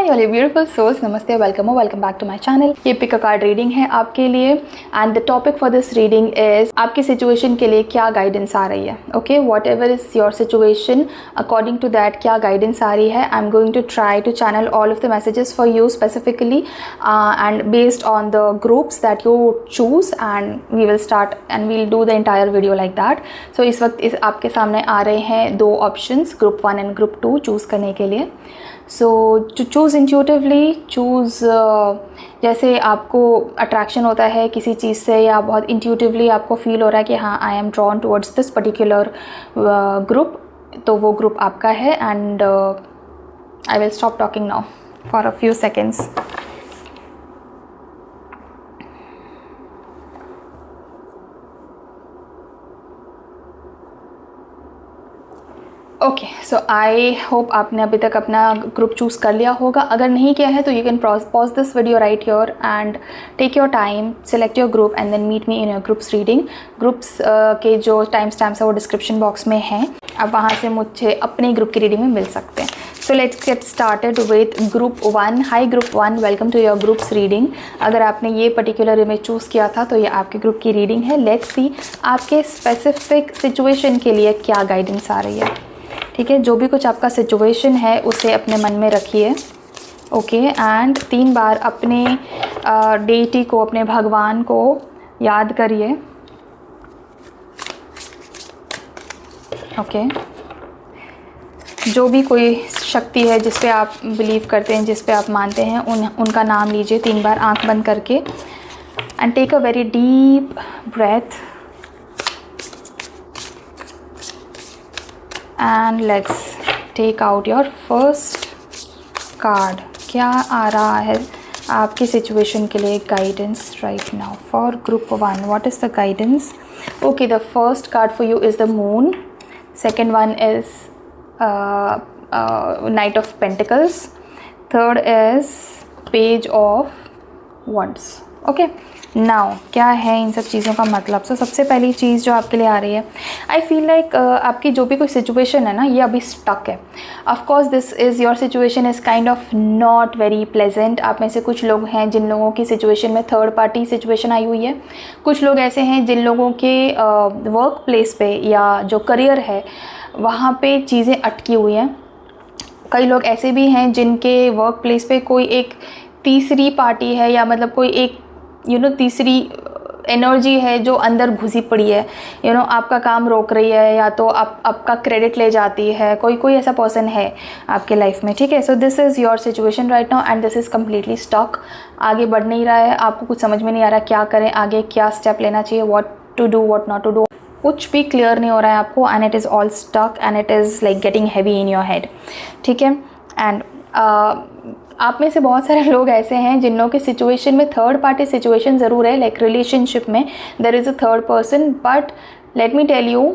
हाय all beautiful souls, नमस्ते, welcome back to my channel. ये pick a card reading है आपके लिए and the topic for this reading is आपकी situation के लिए क्या गाइडेंस आ रही है। Okay, whatever is your situation, according to that क्या गाइडेंस आ रही है। I am going to try to channel all of the messages for you specifically and based on the groups that you choose and we will start and will do the entire video like that. So इस वक्त आपके सामने आ रहे हैं दो options, group 1 and group 2 choose करने के लिए। So to choose intuitively, choose जैसे आपको अट्रैक्शन होता है किसी चीज़ से या बहुत इंट्यूटिवली आपको फील हो रहा है कि हाँ I am drawn towards this particular group, तो वो ग्रुप आपका है। And I will stop talking now for a few seconds. Okay, so I hope आपने अभी तक अपना ग्रुप चूज़ कर लिया होगा। अगर नहीं किया है तो you can pause this video right here and take your time, select your group and then meet me in your groups reading. Groups के जो टाइम स्टैम्प्स है वो डिस्क्रिप्शन बॉक्स में हैं, आप वहाँ से मुझे अपने ग्रुप की रीडिंग में मिल सकते हैं। So let's get started with group 1। Hi group 1, welcome to your groups reading. अगर आपने ये पर्टिकुलर इमेज चूज़ किया था तो ये आपके ग्रुप की रीडिंग है। लेट्स सी आपके स्पेसिफिक सिचुएशन के लिए क्या गाइडेंस आ रही है। ठीक है, जो भी कुछ आपका सिचुएशन है उसे अपने मन में रखिए। ओके, एंड 3 बार अपने डेटी को, अपने भगवान को याद करिए। ओके, जो भी कोई शक्ति है जिस पे आप बिलीव करते हैं, जिस पे आप मानते हैं, उनका नाम लीजिए 3 बार आंख बंद करके and take a very deep breath and let's take out your first card. क्या आ रहा है आपकी सिचुएशन के लिए guidance right now for group 1? What is the guidance? Okay, the first card for you is the moon, second one is knight of pentacles, third is page of wands. Okay, now क्या है इन सब चीज़ों का मतलब? सो सबसे पहली चीज़ जो आपके लिए आ रही है, आई फील लाइक आपकी जो भी कोई सिचुएशन है ना, ये अभी स्टक है। Of course this is your situation is kind of not very pleasant. आप में से कुछ लोग हैं जिन लोगों की सिचुएशन में थर्ड पार्टी सिचुएशन आई हुई है। कुछ लोग ऐसे हैं जिन लोगों के वर्क प्लेस पे या जो करियर है वहाँ पे चीज़ें अटकी हुई हैं। कई लोग ऐसे भी हैं जिनके वर्क प्लेस पे कोई एक तीसरी पार्टी है या मतलब कोई एक तीसरी एनर्जी है जो अंदर घुसी पड़ी है, आपका काम रोक रही है या तो आपका क्रेडिट ले जाती है। कोई ऐसा पर्सन है आपके लाइफ में। ठीक है, so this is your situation right now and this is completely stuck. आगे बढ़ नहीं रहा है, आपको कुछ समझ में नहीं आ रहा क्या करें, आगे क्या स्टेप लेना चाहिए, what to do what not to do, कुछ भी क्लियर नहीं हो रहा है आपको and it is all stuck and it is like getting heavy in your head. ठीक है, एंड आप में से बहुत सारे लोग ऐसे हैं जिन लोगों की सिचुएशन में थर्ड पार्टी सिचुएशन ज़रूर है, लाइक रिलेशनशिप में there is a third person, but let me tell you,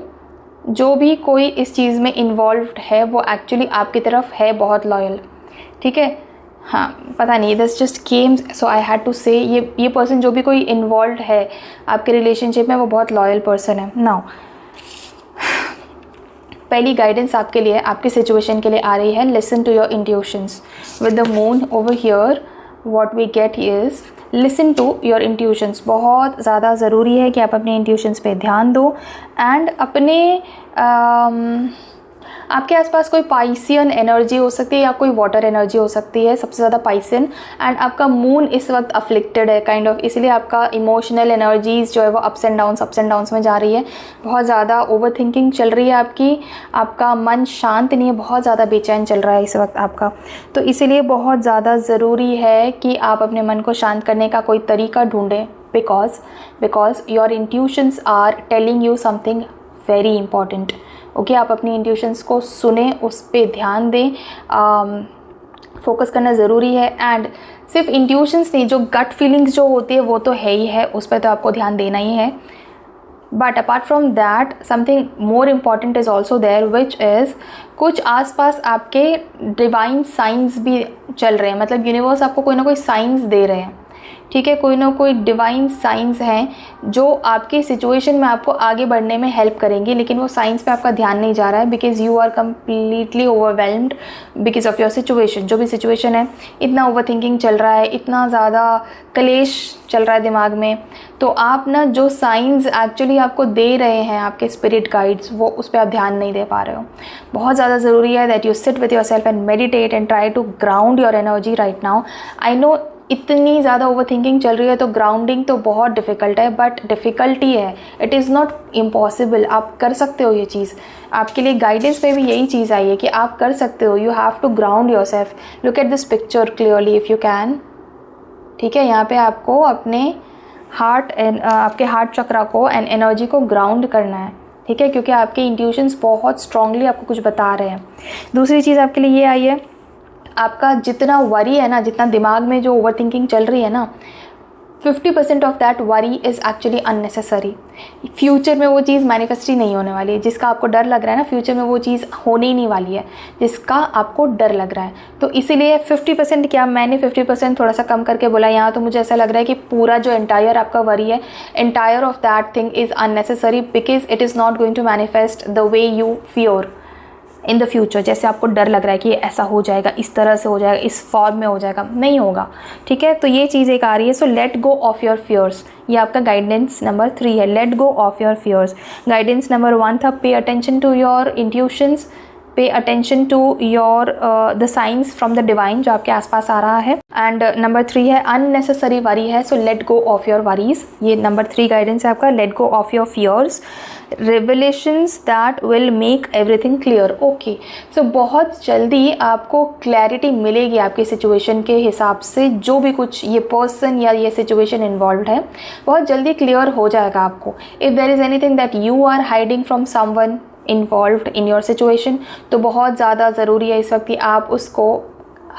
जो भी कोई इस चीज़ में इन्वॉल्व्ड है वो एक्चुअली आपकी तरफ है बहुत लॉयल। ठीक है, हाँ, पता नहीं, this just came so I had to say ये पर्सन जो भी कोई इन्वॉल्व है आपके रिलेशनशिप में वो बहुत लॉयल पर्सन है। नाउ पहली गाइडेंस आपके लिए, आपकी सिचुएशन के लिए आ रही है, listen to your intuitions. With the moon over here what we get is listen to your intuitions. बहुत ज़्यादा ज़रूरी है कि आप अपने इंट्यूशंस पे ध्यान दो एंड अपने आपके आसपास कोई पाइसियन एनर्जी हो सकती है या कोई वाटर एनर्जी हो सकती है, सबसे ज़्यादा पाइसियन। एंड आपका मून इस वक्त अफ्लिक्टेड है काइंड ऑफ, इसलिए आपका इमोशनल एनर्जीज जो है वो अप्स एंड डाउन्स में जा रही है। बहुत ज़्यादा ओवर थिंकिंग चल रही है आपका मन शांत नहीं है, बहुत ज़्यादा बेचैन चल रहा है इस वक्त आपका। तो इसीलिए बहुत ज़्यादा ज़रूरी है कि आप अपने मन को शांत करने का कोई तरीका ढूंढें, because your intuitions are telling you something very important. Okay, आप अपनी इंट्यूशंस को सुने, उस पर ध्यान दें, फोकस करना ज़रूरी है। एंड सिर्फ इंट्यूशंस नहीं, जो गट फीलिंग्स जो होती है वो तो है ही है, उस पर तो आपको ध्यान देना ही है। But apart from that something more important is also there which is कुछ आसपास आपके डिवाइन साइंस भी चल रहे हैं, मतलब यूनिवर्स आपको कोई ना कोई साइंस दे रहे हैं ठीक है, कोई ना कोई डिवाइन साइंस हैं जो आपके सिचुएशन में आपको आगे बढ़ने में हेल्प करेंगे, लेकिन वो साइंस पे आपका ध्यान नहीं जा रहा है because you are completely overwhelmed because of your situation. जो भी सिचुएशन है, इतना ओवर थिंकिंग चल रहा है, इतना ज़्यादा कलेश चल रहा है दिमाग में, तो आप ना जो साइंस एक्चुअली आपको दे रहे हैं आपके स्पिरिट गाइड्स, वो उस पर आप ध्यान नहीं दे पा रहे हो। बहुत ज़्यादा ज़रूरी है that you sit with yourself and meditate and try to ground your energy right now. I know इतनी ज़्यादा ओवर थिंकिंग चल रही है तो ग्राउंडिंग तो बहुत डिफ़िकल्ट है, बट डिफ़िकल्टी है, इट इज़ नॉट इम्पॉसिबल। आप कर सकते हो ये चीज़। आपके लिए गाइडेंस में भी यही चीज़ आई है कि आप कर सकते हो। You have to ground yourself. Look at this picture clearly if you can. ठीक है, यहाँ पे आपको अपने आपके हार्ट चक्रा को एंड एनर्जी को ग्राउंड करना है। ठीक है, क्योंकि आपके इंट्यूशंस बहुत स्ट्रांगली आपको कुछ बता रहे हैं। दूसरी चीज़ आपके लिए ये आई है, आपका जितना वरी है ना, जितना दिमाग में जो ओवर थिंकिंग चल रही है ना, 50% of that worry is actually unnecessary. Future में वो चीज़ मैनिफेस्ट ही नहीं होने वाली है। जिसका आपको डर लग रहा है ना, फ्यूचर में वो चीज़ होने ही नहीं वाली है जिसका आपको डर लग रहा है। तो इसीलिए 50% क्या, मैंने 50% थोड़ा सा कम करके बोला यहाँ। तो मुझे ऐसा लग रहा है कि पूरा जो एंटायर आपका वरी है, entire of that thing is unnecessary because it is not going to manifest the way you fear in the future. जैसे आपको डर लग रहा है कि ऐसा हो जाएगा, इस तरह से हो जाएगा, इस फॉर्म में हो जाएगा, नहीं होगा। ठीक है, तो ये चीज़ एक आ रही है। So let go of your fears, ये आपका गाइडेंस नंबर 3 है। Let go of your fears. Guidance number 1 था pay attention to your intuitions, pay attention to your the signs from the divine जो आपके आसपास आ रहा है। एंड नंबर 3 है अननेसेसरी वरी है, so let go of your worries. ये number 3 guidance है आपका। Let go of your fears, revelations that will make everything clear. Okay, so बहुत जल्दी आपको क्लैरिटी मिलेगी आपकी सिचुएशन के हिसाब से। जो भी कुछ ये पर्सन या ये सिचुएशन इन्वॉल्व है, बहुत जल्दी क्लियर हो जाएगा आपको। If there is anything that you are hiding from someone involved in your situation, तो बहुत ज़्यादा ज़रूरी है इस वक्त कि आप उसको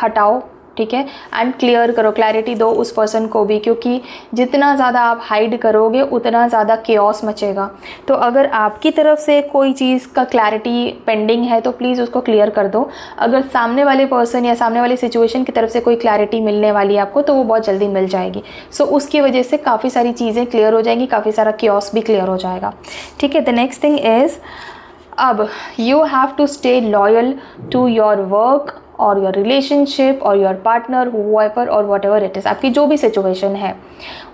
हटाओ। ठीक है, एंड क्लियर करो, क्लैरिटी दो उस पर्सन को भी, क्योंकि जितना ज़्यादा आप हाइड करोगे उतना ज़्यादा केओस मचेगा। तो अगर आपकी तरफ से कोई चीज़ का क्लैरिटी पेंडिंग है तो प्लीज़ उसको क्लियर कर दो। अगर सामने वाले पर्सन या सामने वाली सिचुएशन की तरफ से कोई क्लैरिटी मिलने वाली है आपको, तो वो बहुत जल्दी मिल जाएगी। सो उसकी वजह से काफ़ी सारी चीज़ें क्लियर हो जाएंगी, काफ़ी सारा केओस भी क्लियर हो जाएगा। ठीक है, द नेक्स्ट थिंग इज़, अब you have to stay loyal to your work और योर रिलेशनशिप और योर पार्टनर हुएवर और वट एवर इट इज़। आपकी जो भी सिचुएशन है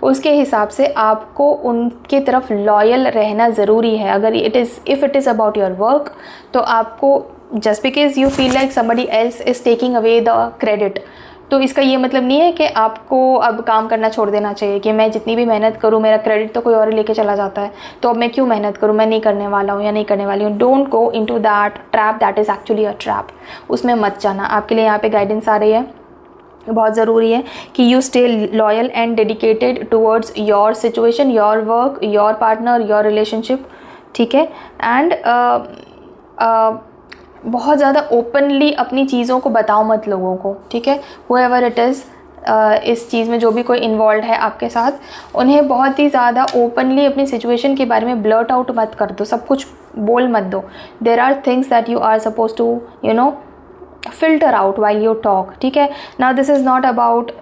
उसके हिसाब से आपको उनके तरफ लॉयल रहना ज़रूरी है। अगर if it is about your work, तो आपको just because you feel like somebody else is taking away the credit, तो इसका ये मतलब नहीं है कि आपको अब काम करना छोड़ देना चाहिए कि मैं जितनी भी मेहनत करूँ मेरा क्रेडिट तो कोई और लेके चला जाता है, तो अब मैं क्यों मेहनत करूँ, मैं नहीं करने वाला हूँ या नहीं करने वाली हूँ। Don't go into that trap, that is actually a trap. उसमें मत जाना। आपके लिए यहाँ पे गाइडेंस आ रही है, बहुत ज़रूरी है कि you stay loyal and dedicated towards your situation, your work, your partner, your relationship. ठीक है, एंड बहुत ज़्यादा ओपनली अपनी चीज़ों को बताओ मत लोगों को। ठीक है, हुएवर इट इज़, इस चीज़ में जो भी कोई इन्वॉल्व है आपके साथ, उन्हें बहुत ही ज़्यादा ओपनली अपनी सिचुएशन के बारे में ब्लर्ट आउट मत कर दो, सब कुछ बोल मत दो। There are things that you are suppose to filter out while you talk. ठीक है, now this is not about,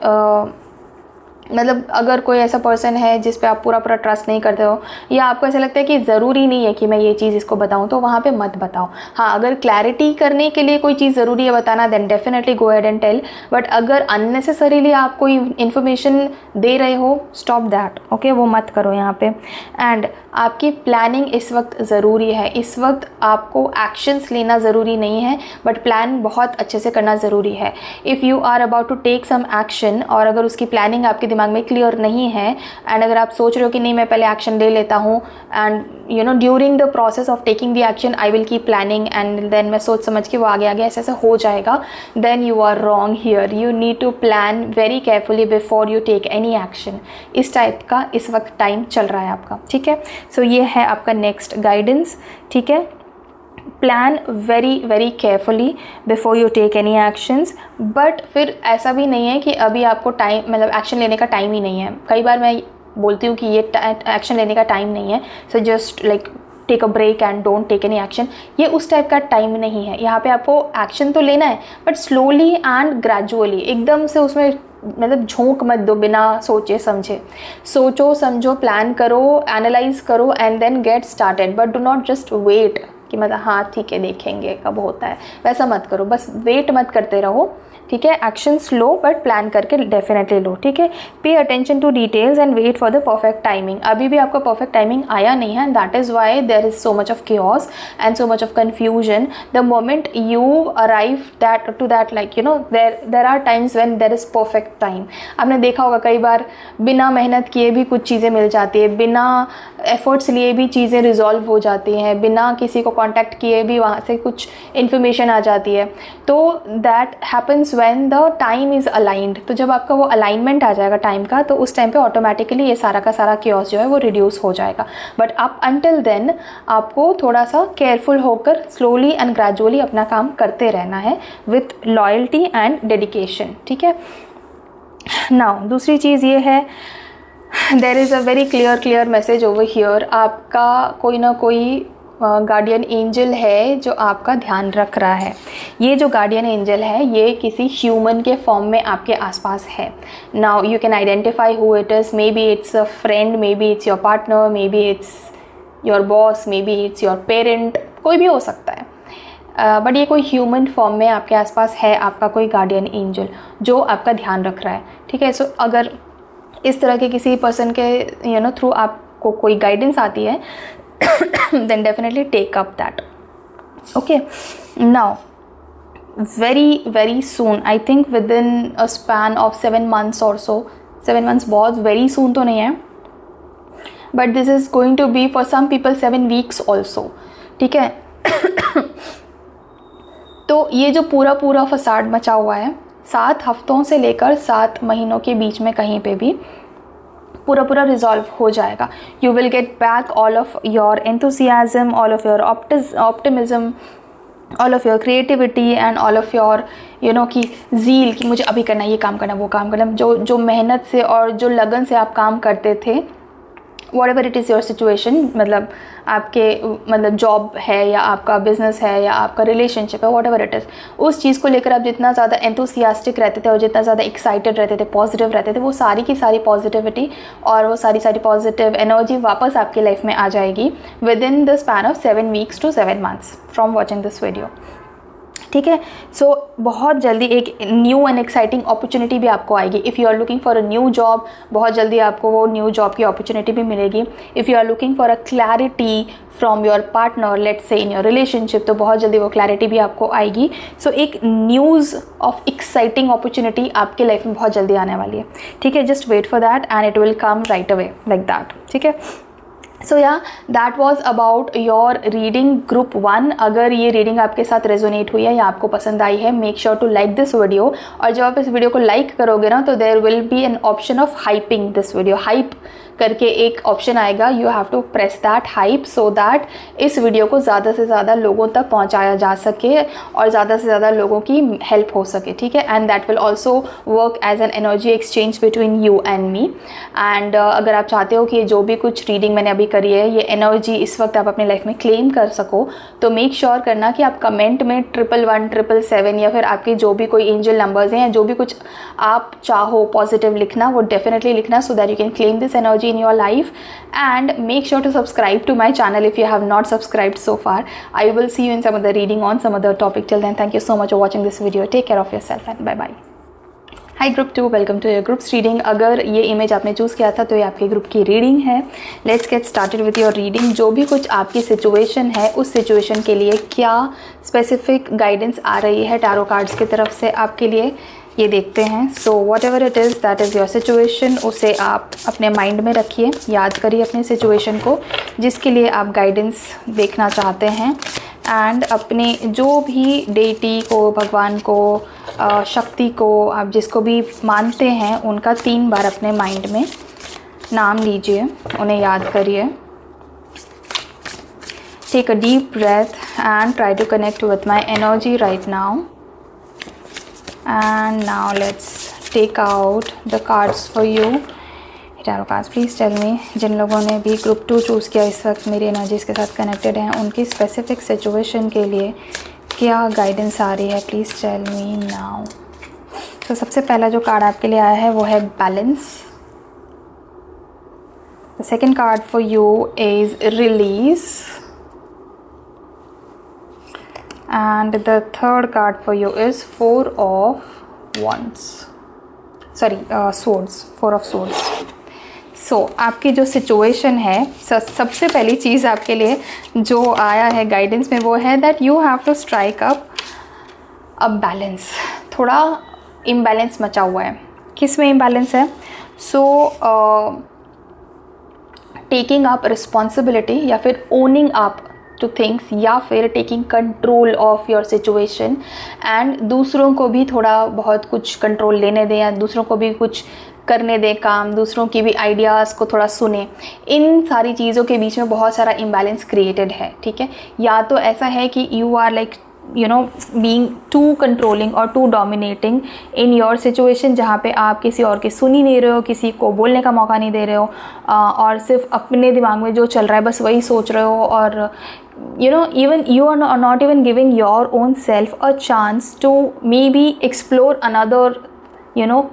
मतलब अगर कोई ऐसा पर्सन है जिस पे आप पूरा ट्रस्ट नहीं करते हो, या आपको ऐसा लगता है कि ज़रूरी नहीं है कि मैं ये चीज़ इसको बताऊं, तो वहाँ पे मत बताओ। हाँ, अगर क्लैरिटी करने के लिए कोई चीज़ ज़रूरी है बताना, then definitely go ahead and tell. But अगर अननेसेसरीली आप कोई इन्फॉर्मेशन दे रहे हो, स्टॉप दैट। ओके, वो मत करो यहाँ पे। एंड आपकी प्लानिंग इस वक्त ज़रूरी है। इस वक्त आपको एक्शंस लेना ज़रूरी नहीं है, बट प्लान बहुत अच्छे से करना ज़रूरी है। If you are about to take some action, और अगर उसकी प्लानिंग आपके दिमाग में क्लियर नहीं है, एंड अगर आप सोच रहे हो कि नहीं मैं पहले एक्शन ले लेता हूँ, and during the process of taking the action I will keep planning, and then मैं सोच समझ के वो आगे आगे ऐसे ऐसे हो जाएगा, then you are wrong here. You need to plan very carefully before you take any action. इस टाइप का इस वक्त टाइम चल रहा है आपका। ठीक है, सो ये है आपका नेक्स्ट गाइडेंस। ठीक है, plan very very carefully before you take any actions. But फिर ऐसा भी नहीं है कि अभी आपको टाइम, मतलब एक्शन लेने का टाइम ही नहीं है। कई बार मैं बोलती हूँ कि ये एक्शन लेने का टाइम नहीं है, so just like take a break and don't take any action. ये उस टाइप का टाइम नहीं है। यहाँ पे आपको एक्शन तो लेना है, बट स्लोली एंड ग्रेजुअली, एकदम से उसमें मतलब झोंक मत दो बिना सोचे समझे। सोचो समझो, प्लान करो, एनालाइज करो and then get started, but do not just wait कि मतलब हाँ ठीक है देखेंगे कब होता है, वैसा मत करो, बस वेट मत करते रहो, ठीक है। एक्शंस लो बट प्लान करके डेफिनेटली लो, ठीक है। Pay attention to details and wait for the perfect timing. अभी भी आपका परफेक्ट टाइमिंग आया नहीं है, that is why there is so much of chaos and so much of confusion. The moment you arrive to that, like you know, there are times when there is perfect time. आपने देखा होगा कई बार बिना मेहनत किए भी कुछ चीज़ें मिल जाती है, बिना एफर्ट्स लिए भी चीज़ें रिजॉल्व हो जाती हैं, बिना किसी को कांटेक्ट किए भी वहाँ से कुछ इन्फॉर्मेशन आ जाती है। तो that happens when the time is aligned. तो जब आपका वो अलाइनमेंट आ जाएगा टाइम का, तो उस टाइम पे ऑटोमेटिकली ये सारा का सारा chaos जो है वो रिड्यूस हो जाएगा। बट अप अंटिल देन आपको थोड़ा सा केयरफुल होकर स्लोली एंड ग्रेजुअली अपना काम करते रहना है विथ लॉयल्टी एंड डेडिकेशन, ठीक है। नाउ दूसरी चीज़ ये है, there is a very clear message over here. आपका कोई ना कोई गार्डियन एंजल है जो आपका ध्यान रख रहा है। ये जो गार्डियन एंजल है ये किसी ह्यूमन के फॉर्म में आपके आसपास है। Now you can identify who it is, may be it's a friend, may be it's your partner, may be it's your boss, may be it's your parent, कोई भी हो सकता है। बट ये कोई ह्यूमन फॉर्म में आपके आसपास है, आपका कोई गार्डियन एंजल जो आपका ध्यान रख रहा है, ठीक है। सो अगर इस तरह के किसी पर्सन के थ्रू आपको कोई गाइडेंस आती है then definitely take up that. Okay, now very soon, I think within a span of 7 months or so, 7 months बहुत very soon तो नहीं है, but this is going to be for some people 7 weeks also, ठीक है। तो ये जो पूरा फसाड मचा हुआ है 7 हफ्तों से लेकर 7 महीनों के बीच में कहीं पे भी पूरा रिजॉल्व हो जाएगा। You will get back all of your enthusiasm, all of your optimism, all of your creativity and all of your कि ज़ील कि मुझे अभी करना है, ये काम करना, वो काम करना, जो मेहनत से और जो लगन से आप काम करते थे, whatever it is your situation, मतलब आपके मतलब जॉब है या आपका बिजनेस है या आपका रिलेशनशिप है, whatever it is, उस चीज़ को लेकर आप जितना ज़्यादा एंथुसियास्टिक रहते थे और जितना ज़्यादा एक्साइटेड रहते थे, पॉजिटिव रहते थे, वो सारी की सारी पॉजिटिविटी और वो सारी पॉजिटिव एनर्जी वापस आपकी लाइफ में आ जाएगी with in the span of 7 weeks to 7 months from watching this video, ठीक है। सो बहुत जल्दी एक न्यू एंड एक्साइटिंग अपॉर्चुनिटी भी आपको आएगी। If you are looking for a new job, बहुत जल्दी आपको वो न्यू जॉब की अपॉर्चुनिटी भी मिलेगी। If you are looking for a clarity from your partner, let's say in your relationship, तो बहुत जल्दी वो क्लैरिटी भी आपको आएगी। सो एक न्यूज़ ऑफ एक्साइटिंग अपॉर्चुनिटी आपके लाइफ में बहुत जल्दी आने वाली है, ठीक है। Just wait for that and it will come right away like that, ठीक है। सो या that was about your reading group 1। अगर ये रीडिंग आपके साथ रेजोनेट हुई है या आपको पसंद आई है, make sure to like this video. और जब आप इस वीडियो को लाइक करोगे ना, तो there will be an option of hyping this video. Hype करके एक ऑप्शन आएगा, you have to press that hype so that इस वीडियो को ज़्यादा से ज़्यादा लोगों तक पहुंचाया जा सके और ज़्यादा से ज़्यादा लोगों की हेल्प हो सके, ठीक है। And that will also work as an energy exchange between you and me. एंड अगर आप चाहते हो कि ये जो भी कुछ रीडिंग मैंने अभी करी है, ये एनर्जी इस वक्त आप अपनी लाइफ में क्लेम कर सको, तो मेक श्योर करना कि आप कमेंट में 111 777 या फिर आपके जो भी कोई एंजल नंबर्स हैं या जो भी कुछ आप चाहो पॉजिटिव लिखना, वो डेफिनेटली लिखना सो that you can claim this energy in your life. And make sure to subscribe to my channel if you have not subscribed so far. I will see you in some other reading on some other topic. Till then, thank you so much for watching this video. Take care of yourself and bye bye. Hi group 2, welcome to your groups reading. अगर ये image आपने choose किया था तो ये आपके group की reading है। Let's get started with your reading. जो भी कुछ आपकी सिचुएशन है, उस सिचुएशन के लिए क्या स्पेसिफिक गाइडेंस आ रही है टैरो कार्ड्स की तरफ से आपके लिए, ये देखते हैं। So what ever it is that is your situation, उसे आप अपने माइंड में रखिए, याद करिए अपने सिचुएशन को जिसके लिए आप गाइडेंस देखना चाहते हैं। एंड अपने जो भी डेटी को, भगवान को, शक्ति को, आप जिसको भी मानते हैं, उनका 3 बार अपने माइंड में नाम लीजिए, उन्हें याद करिए। Take a deep breath and try to connect with my energy right now. And now let's take out the cards for you. Tarot cards, please tell me, जिन लोगों ने भी ग्रुप 2 चूज़ किया, इस वक्त मेरी एनर्जीज के साथ कनेक्टेड हैं, उनकी स्पेसिफिक सिचुएशन के लिए क्या गाइडेंस आ रही है, प्लीज़ टेल मी नाउ। तो सबसे पहला जो कार्ड आपके लिए आया है वो है balance. The second card for you is release. And the third card for you is Four of Wands. Sorry, Swords. Four of Swords. So आपकी जो सिचुएशन है, सबसे पहली चीज़ आपके लिए जो आया है गाइडेंस में वो है that you have to strike up a balance. थोड़ा इम्बैलेंस मचा हुआ है. किस में इम्बैलेंस है? So टेकिंग अप रिस्पॉन्सिबिलिटी या फिर ओनिंग अप टू थिंग्स या फिर taking control of your situation and दूसरों को भी थोड़ा बहुत कुछ कंट्रोल लेने दें या दूसरों को भी कुछ करने दें काम, दूसरों की भी आइडियाज़ को थोड़ा सुने. इन सारी चीज़ों के बीच में बहुत सारा इम्बैलेंस क्रिएटेड है. ठीक है, या तो ऐसा है कि you are like being too controlling और too dominating in your situation, जहाँ पे आप किसी और की सुन ही नहीं रहे हो, किसी को बोलने का मौका नहीं दे रहे हो और सिर्फ अपने दिमाग में जो चल रहा है बस वही सोच रहे हो और even you are not even giving your own self a chance to maybe explore another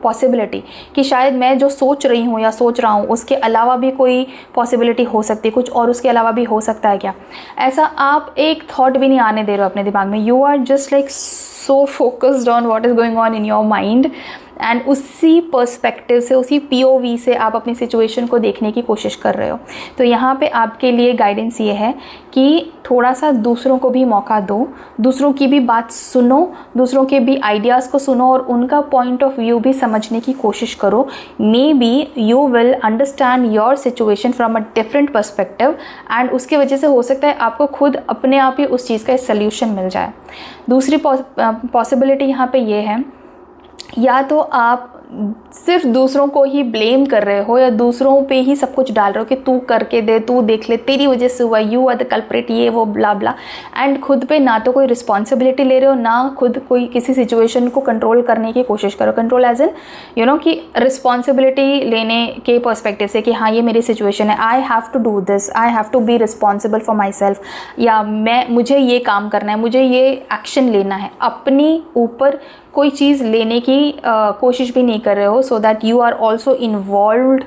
possibility कि शायद मैं जो सोच रही हूँ या सोच रहा हूँ उसके अलावा भी कोई पॉसिबिलिटी हो सकती है, कुछ और उसके अलावा भी हो सकता है क्या, ऐसा आप एक थॉट भी नहीं आने दे रहे हो अपने दिमाग में. You are just like so focused on what is going on in your mind and उसी पर्सपेक्टिव से, उसी POV से आप अपनी सिचुएशन को देखने की कोशिश कर रहे हो. तो यहाँ पे आपके लिए गाइडेंस ये है कि थोड़ा सा दूसरों को भी मौका दो, दूसरों की भी बात सुनो, दूसरों के भी आइडियाज़ को सुनो और उनका पॉइंट ऑफ व्यू भी समझने की कोशिश करो. May be you will understand your situation from a different perspective and उसकी वजह से हो सकता है आपको खुद अपने आप ही उस चीज़ का सल्यूशन मिल जाए. दूसरी पॉसिबिलिटी यहाँ पे ये है, या तो आप सिर्फ दूसरों को ही ब्लेम कर रहे हो या दूसरों पे ही सब कुछ डाल रहे हो कि तू करके दे, तू देख ले, तेरी वजह से हुआ, यू आर द कल्प्रिट, ये वो ब्ला ब्ला, एंड खुद पे ना तो कोई रिस्पॉन्सिबिलिटी ले रहे हो ना खुद कोई किसी सिचुएशन को कंट्रोल करने की कोशिश करो. कंट्रोल एज इन कि रिस्पॉन्सिबिलिटी लेने के पर्सपेक्टिव से कि हाँ ये मेरी सिचुएशन है, I have to do this, I have to be responsible for myself, या मुझे ये काम करना है, मुझे ये एक्शन लेना है. अपनी ऊपर कोई चीज़ लेने की कोशिश भी नहीं कर रहे हो, so that you are also involved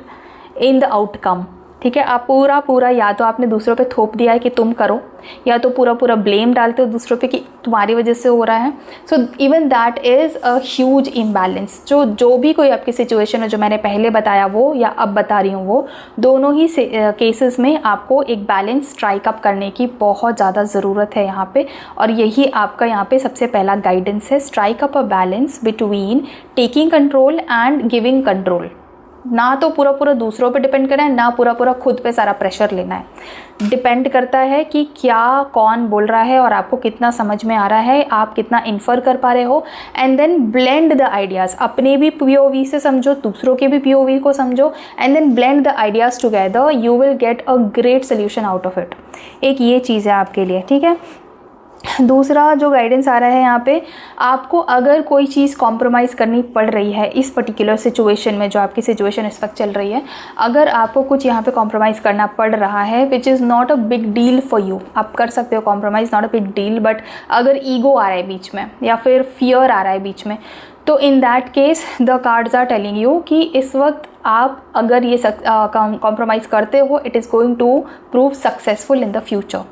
in the outcome. ठीक है, आप पूरा या तो आपने दूसरों पे थोप दिया है कि तुम करो, या तो पूरा ब्लेम डालते हो दूसरों पे कि तुम्हारी वजह से हो रहा है. So even that is a huge imbalance. जो भी कोई आपकी सिचुएशन है जो मैंने पहले बताया वो या अब बता रही हूँ वो, दोनों ही केसेस में आपको एक बैलेंस स्ट्राइक अप करने की बहुत ज़्यादा ज़रूरत है यहाँ पे. और यही आपका यहाँ पे सबसे पहला गाइडेंस है, strike up a balance between taking control and giving control. ना तो पूरा दूसरों पे डिपेंड करना है, ना पूरा खुद पे सारा प्रेशर लेना है. डिपेंड करता है कि क्या कौन बोल रहा है और आपको कितना समझ में आ रहा है, आप कितना इन्फर कर पा रहे हो. And then blend the ideas, अपने भी POV से समझो, दूसरों के भी POV को समझो, and then blend the ideas together. You will get a great solution out of it. एक ये चीज़ है आपके लिए. ठीक है, दूसरा जो गाइडेंस आ रहा है यहाँ पे, आपको अगर कोई चीज़ कॉम्प्रोमाइज़ करनी पड़ रही है इस पर्टिकुलर सिचुएशन में, जो आपकी सिचुएशन इस वक्त चल रही है, अगर आपको कुछ यहाँ पे कॉम्प्रोमाइज़ करना पड़ रहा है which is not a big deal for you, आप कर सकते हो compromise, not a big deal. But अगर ईगो आ रहा है बीच में या फिर फियर आ रहा है बीच में, तो in that case the cards are telling you कि इस वक्त आप अगर ये कॉम्प्रोमाइज़ करते हो, it is going to prove successful in the future.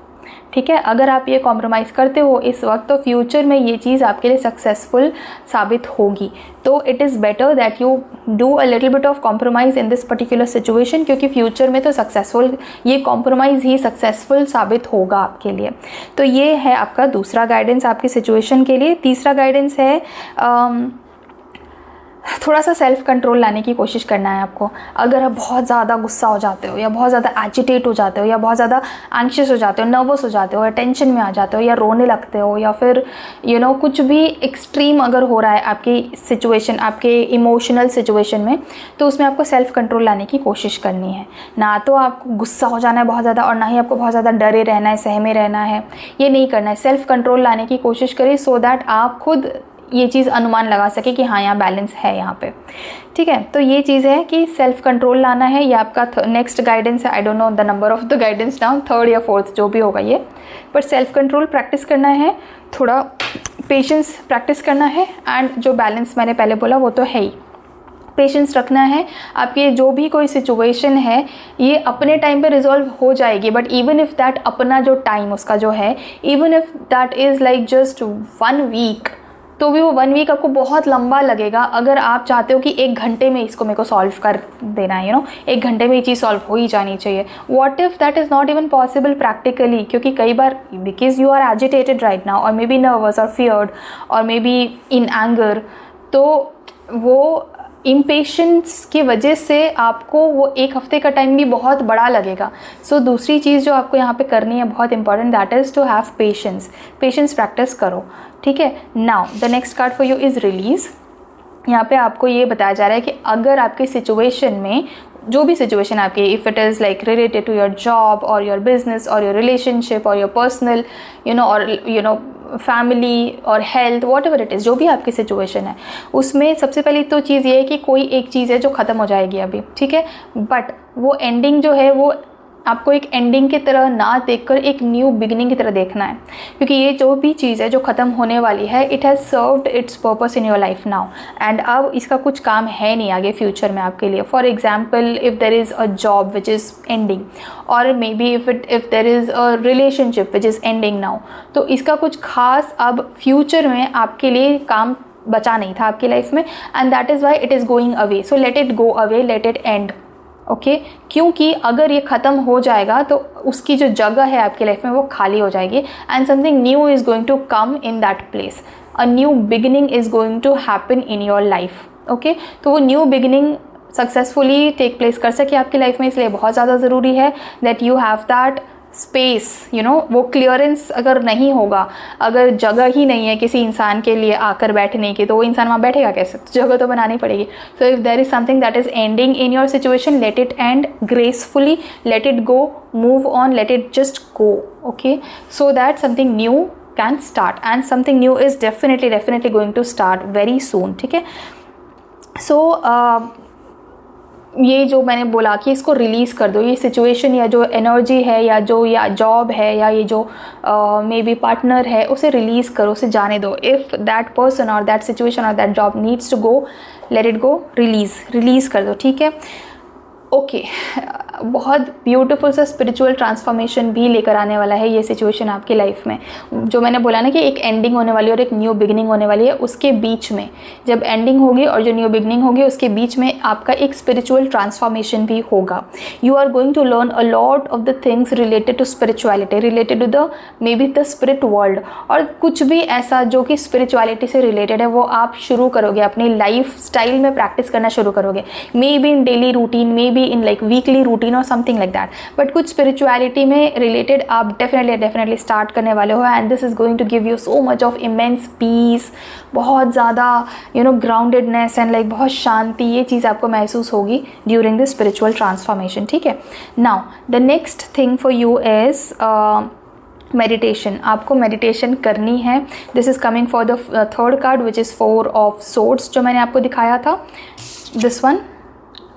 ठीक है, अगर आप ये कॉम्प्रोमाइज़ करते हो इस वक्त, तो फ्यूचर में ये चीज़ आपके लिए सक्सेसफुल साबित होगी. तो it is better that you do a little bit of compromise in this particular situation, क्योंकि फ्यूचर में तो सक्सेसफुल ये कॉम्प्रोमाइज़ ही सक्सेसफुल साबित होगा आपके लिए. तो ये है आपका दूसरा गाइडेंस आपकी सिचुएशन के लिए. तीसरा गाइडेंस है थोड़ा सा सेल्फ कंट्रोल लाने की कोशिश करना है आपको. अगर आप बहुत ज़्यादा गुस्सा हो जाते हो या बहुत ज़्यादा एजिटेट हो जाते हो या बहुत ज़्यादा एंग्शियस हो जाते हो, नर्वस हो जाते हो या टेंशन में आ जाते हो या रोने लगते हो या फिर कुछ भी एक्सट्रीम अगर हो रहा है आपकी सिचुएशन, आपके इमोशनल सिचुएशन में, तो उसमें आपको सेल्फ कंट्रोल लाने की कोशिश करनी है. ना तो आपको गुस्सा हो जाना है बहुत ज़्यादा और ना ही आपको बहुत ज़्यादा डरे रहना है, सहमे रहना है, ये नहीं करना है. सेल्फ कंट्रोल लाने की कोशिश करें सो दैट आप खुद ये चीज़ अनुमान लगा सके कि हाँ यहाँ बैलेंस है यहाँ पे. ठीक है, तो ये चीज़ है कि सेल्फ कंट्रोल लाना है, ये आपका नेक्स्ट गाइडेंस है। I don't know the number of the guidance now, 3rd या 4th जो भी होगा ये, पर सेल्फ कंट्रोल प्रैक्टिस करना है, थोड़ा पेशेंस प्रैक्टिस करना है, एंड जो बैलेंस मैंने पहले बोला वो तो है ही, पेशेंस रखना है। आपकी जो भी कोई सिचुएशन है ये अपने टाइम पे रिजॉल्व हो जाएगी, बट इवन इफ़ दैट अपना जो टाइम उसका जो है, even if that is like just 1 week, तो भी वो 1 वीक आपको बहुत लंबा लगेगा। अगर आप चाहते हो कि 1 घंटे में इसको मेरे को सॉल्व कर देना है, 1 घंटे में ये चीज़ सॉल्व हो ही जानी चाहिए, what if that is not even possible practically, क्योंकि कई बार because you are agitated right now, और मे बी नर्वस और फियर्ड, और मे बी इन एंगर, तो वो इम्पेशेंस की वजह से आपको वो 1 हफ्ते का टाइम भी बहुत बड़ा लगेगा। सो दूसरी चीज़ जो आपको यहाँ पे करनी है बहुत important, that is to have patience, patience practice करो, ठीक है। Now the next card for you is release. यहाँ पे आपको ये बताया जा रहा है कि अगर आपकी सिचुएशन में, जो भी सिचुएशन आपकी, if it is like related to your job और योर बिजनेस और योर रिलेशनशिप और योर पर्सनल और फैमिली और health, whatever it is, जो भी आपकी सिचुएशन है, उसमें सबसे पहली तो चीज़ ये है कि कोई एक चीज़ है जो ख़त्म हो जाएगी अभी, ठीक है, बट वो एंडिंग जो है वो आपको एक एंडिंग की तरह ना देखकर एक न्यू बिगिनिंग की तरह देखना है, क्योंकि ये जो भी चीज़ है जो ख़त्म होने वाली है, it has served it's purpose in your life now, and अब इसका कुछ काम है नहीं आगे फ्यूचर में आपके लिए। For example, if there is a job which is ending, और maybe if there is a relationship which is ending now, तो इसका कुछ खास अब फ्यूचर में आपके लिए काम बचा नहीं था आपकी लाइफ में, and that is why it is going away. So let it go away, late it and, okay, क्योंकि अगर ये ख़त्म हो जाएगा तो उसकी जो जगह है आपकी लाइफ में वो खाली हो जाएगी, and something new is going to come in that place, a new beginning is going to happen in your life, okay. तो वो new beginning successfully take place कर सके आपकी लाइफ में, इसलिए बहुत ज़्यादा ज़रूरी है that you have that space, वो क्लियरेंस अगर नहीं होगा, अगर जगह ही नहीं है किसी इंसान के लिए आकर बैठने की, तो वो इंसान वहाँ बैठेगा कैसे, जगह तो बनानी पड़ेगी। So if there is something that is ending in your situation, let it end gracefully, let it go, move on, let it just go, okay, so that something new can start, and something new is definitely going to start very soon, ठीक है। सो ये जो मैंने बोला कि इसको release कर दो, ये सिचुएशन या जो एनर्जी है या जॉब है या ये जो मे बी पार्टनर है, उसे रिलीज़ करो, उसे जाने दो। इफ़ दैट पर्सन और दैट सिचुएशन और that job needs to go, let it go, release कर दो, ठीक है, ओके। बहुत ब्यूटीफुल सा स्पिरिचुअल ट्रांसफॉर्मेशन भी लेकर आने वाला है ये सिचुएशन आपकी लाइफ में। जो मैंने बोला ना कि एक एंडिंग होने वाली है और एक न्यू बिगिनिंग होने वाली है, उसके बीच में जब एंडिंग होगी और जो न्यू बिगिनिंग होगी उसके बीच में आपका एक स्पिरिचुअल ट्रांसफॉर्मेशन भी होगा। You are going to learn a lot of the things related to spirituality, related to the maybe the spirit world, और कुछ भी ऐसा जो कि स्पिरिचुअलिटी से रिलेटेड है वो आप शुरू करोगे, अपनी लाइफ स्टाइल में प्रैक्टिस करना शुरू करोगे, maybe in daily routine, maybe in like weekly routine और समथिंग लाइक दैट, बट कुछ स्पिरिचुअलिटी में रिलेटेड आप डेफिनेटली स्टार्ट करने वाले हो, and this is going to give you so much of immense peace, बहुत ज़्यादा groundedness and like बहुत शांति, ये चीज़ आपको महसूस होगी ड्यूरिंग दिस स्पिरिचुअल ट्रांसफॉर्मेशन, ठीक है। Now the next thing for you is meditation. आपको मेडिटेशन करनी है। This is coming for the 3rd card which is 4 of swords, जो मैंने आपको दिखाया था, दिस वन,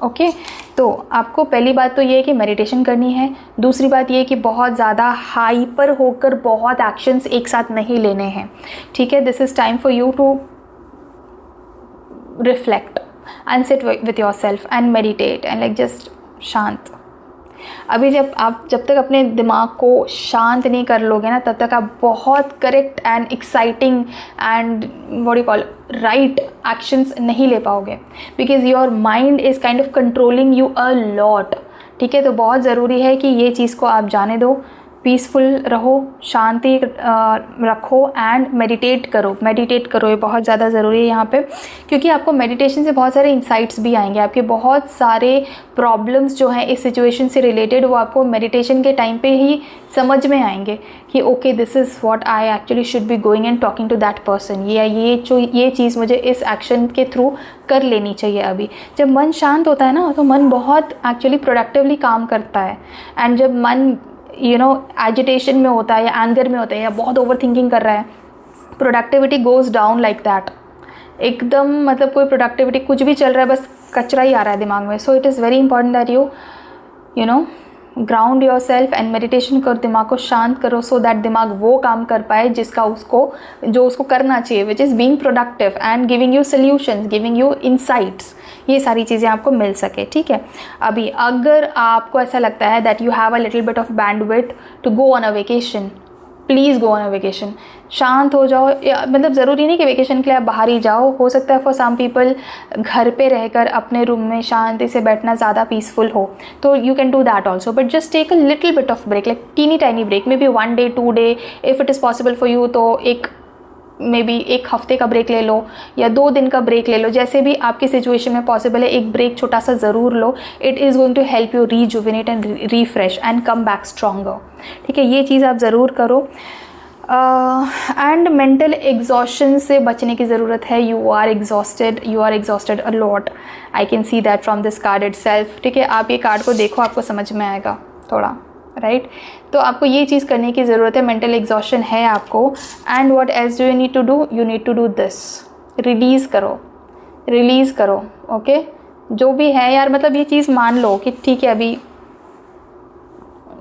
ओके। तो आपको पहली बात तो ये है कि मेडिटेशन करनी है। दूसरी बात ये है कि बहुत ज़्यादा हाइपर होकर बहुत एक्शंस एक साथ नहीं लेने हैं, ठीक है। This is time for you to reflect and sit with yourself and meditate and like just शांत। अभी जब तक अपने दिमाग को शांत नहीं कर लोगे ना, तब तक आप बहुत correct and exciting and what you call right actions नहीं ले पाओगे, because your mind is kind of controlling you a lot, ठीक है। तो बहुत ज़रूरी है कि ये चीज़ को आप जाने दो, पीसफुल रहो, शांति रखो एंड मेडिटेट करो। ये बहुत ज़्यादा ज़रूरी है यहाँ पे, क्योंकि आपको मेडिटेशन से बहुत सारे इंसाइट्स भी आएंगे। आपके बहुत सारे प्रॉब्लम्स जो हैं इस सिचुएशन से रिलेटेड, वो आपको मेडिटेशन के टाइम पे ही समझ में आएंगे कि okay, this is what I actually should be going and talking to that person, ये चीज़ मुझे इस एक्शन के थ्रू कर लेनी चाहिए अभी। जब मन शांत होता है ना, तो मन बहुत एक्चुअली प्रोडक्टिवली काम करता है, एंड जब मन एजिटेशन में होता है या एंगर में होता है या बहुत ओवर थिंकिंग कर रहा है, productivity goes down like that, एकदम मतलब कोई प्रोडक्टिविटी कुछ भी चल रहा है, बस कचरा ही आ रहा है दिमाग में. So it is very important that you know ground yourself and meditation करो, दिमाग को शांत करो, सो दैट दिमाग वो काम कर पाए जो उसको करना चाहिए, which is being productive and giving you solutions, giving you insights. ये सारी चीज़ें आपको मिल सके. ठीक है. अभी अगर आपको ऐसा लगता है that you have a little bit of bandwidth to go on a vacation, please go on a vacation. शांत हो जाओ. मतलब ज़रूरी नहीं कि वेकेशन के लिए आप बाहर ही जाओ. हो सकता है फॉर सम पीपल घर पे रहकर अपने रूम में शांति से बैठना ज़्यादा पीसफुल हो, तो you can do that also. But just take a little bit of break, like teeny tiny break, maybe 1 day 2 day if it is possible for you. तो मे बी 1 हफ्ते का break ले लो या 2 दिन का break ले लो, जैसे भी आपकी सिचुएशन में पॉसिबल है. एक ब्रेक छोटा सा ज़रूर लो. It is going to help you rejuvenate and refresh and come back stronger. ठीक है. ये चीज़ आप ज़रूर करो. एंड मेंटल एग्जॉशन से बचने की ज़रूरत है. You are exhausted a lot. I can see that from this card itself. ठीक है. आप ये कार्ड को देखो, आपको समझ में आएगा थोड़ा, राइट. तो आपको ये चीज़ करने की ज़रूरत है. मेंटल एग्जॉशन है आपको. And what else do you need to do? You need to do this. Release करो. ओके. जो भी है यार, मतलब ये चीज़ मान लो कि ठीक है, अभी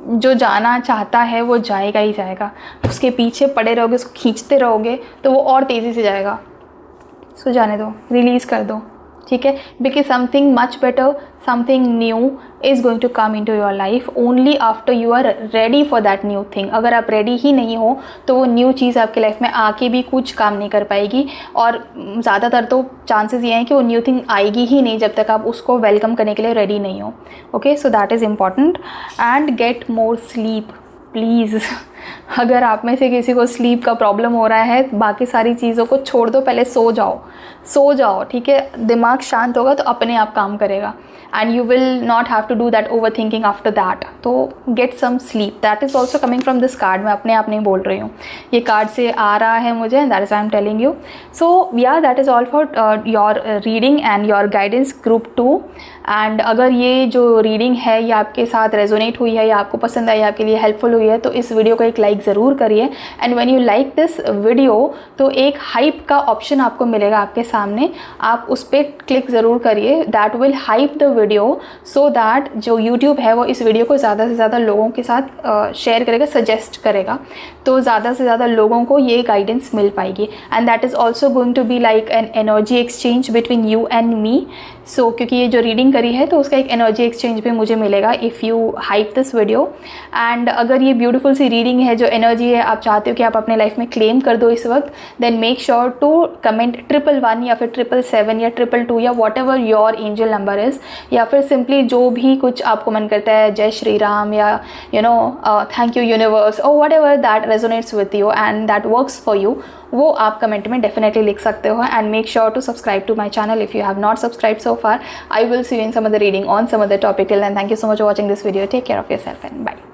जो जाना चाहता है वो जाएगा ही जाएगा. उसके पीछे पड़े रहोगे, उसको खींचते रहोगे तो वो और तेज़ी से जाएगा. सो जाने दो, रिलीज़ कर दो. ठीक है. Because something much better, something new is going to come into your life only after you are ready for that new thing. अगर आप रेडी ही नहीं हो तो वो न्यू चीज़ आपके लाइफ में आके भी कुछ काम नहीं कर पाएगी. और ज़्यादातर तो चांसेस ये हैं कि वो न्यू थिंग आएगी ही नहीं जब तक आप उसको वेलकम करने के लिए रेडी नहीं हो. Okay. So that is important. And get more sleep please. अगर आप में से किसी को स्लीप का प्रॉब्लम हो रहा है, बाकी सारी चीज़ों को छोड़ दो, पहले सो जाओ. ठीक है. दिमाग शांत होगा तो अपने आप काम करेगा. And you will not have to do that overthinking after that. तो get some sleep. That is also coming from this card. मैं अपने आप नहीं बोल रही हूँ, ये कार्ड से आ रहा है मुझे. That is I am telling you. So या that is all for your reading and your guidance group 2. And अगर ये जो रीडिंग है ये आपके साथ रेजोनेट हुई है या आपको पसंद आई, आपके लिए हेल्पफुल हुई है, तो इस वीडियो को एक लाइक ज़रूर करिए. And when you like this video तो एक हाइप का ऑप्शन आपको मिलेगा आपके सामने. आप उस पर क्लिक ज़रूर करिए. That will hype the video so that जो यूट्यूब है वो इस वीडियो को ज़्यादा से ज़्यादा लोगों के साथ शेयर करेगा, सजेस्ट करेगा. तो ज़्यादा से ज़्यादा लोगों को ये गाइडेंस मिल पाएगी. And that is also going to be like an energy exchange between you and me. So क्योंकि ये जो रीडिंग करी है तो उसका एक एनर्जी एक्सचेंज भी मुझे मिलेगा if you hype this video. And अगर ये ब्यूटीफुल सी रीडिंग है, जो एनर्जी है आप चाहते हो कि आप अपने लाइफ में क्लेम कर दो इस वक्त, then make sure to comment 111 या फिर 777 या 222 या whatever your angel number is. या फिर सिंपली जो भी कुछ आपको मन करता है, जय श्री राम या थैंक यू यूनिवर्स और whatever that resonates with you and that works for you, वो आप कमेंट में डेफिनेटली लिख सकते हो. And make sure to subscribe to my channel if you have not subscribe so far. I will see you in some other reading on some other topic. Till then, thank you so much for watching this video. Take care of yourself and bye.